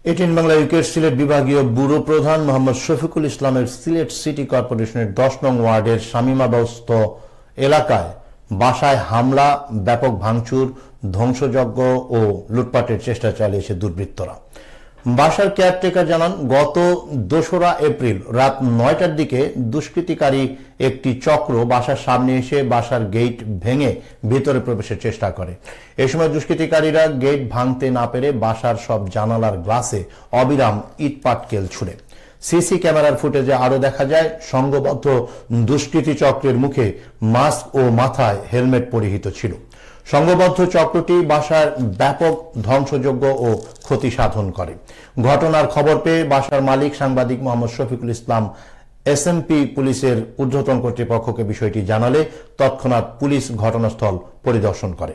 18 বাংলা ইউকের সিলেট বিভাগীয় ব্যুরো প্রধান মোহাম্মদ শফিকুল ইসলামের সিলেট সিটি কর্পোরেশনের 10 নং ওয়ার্ডের শামীমাবস্ত এলাকায় বাসায় হামলা, ব্যাপক ভাঙচুর, ধ্বংসযজ্ঞ ও লুটপাটের চেষ্টা চালিয়েছে দুর্বৃত্তরা। বাসার কেয়ারটেকার জানান, গত 2রা এপ্রিল রাত 9টার দিকে দুষ্কৃতিকারী একটি চক্র বাসার সামনে এসে বাসার গেট ভেঙে ভেতরে প্রবেশের চেষ্টা করে। এ সময় দুষ্কৃতিকারীরা গেট ভাঙতে না পেরে বাসার সব জানালার গ্লাসে অবিরাম ইটপাটকেল ছুড়ে। সিসি ক্যামেরার ফুটেজে আরো দেখা যায়, সংঘবদ্ধ দুষ্কৃতী চক্রের মুখে মাস্ক ও মাথায় হেলমেট পরিহিত ছিল। সংঘবদ্ধ চক্রটি বাসার ব্যাপক ধ্বংসযজ্ঞ ও ক্ষতি সাধন করে। ঘটনার খবর পেয়ে বাসার মালিক সাংবাদিক মোহাম্মদ শফিকুল ইসলাম এসএমপি পুলিশের ঊর্ধ্বতন কর্তৃপক্ষকে বিষয়টি জানালে তৎক্ষণাৎ পুলিশ ঘটনাস্থল পরিদর্শন করে।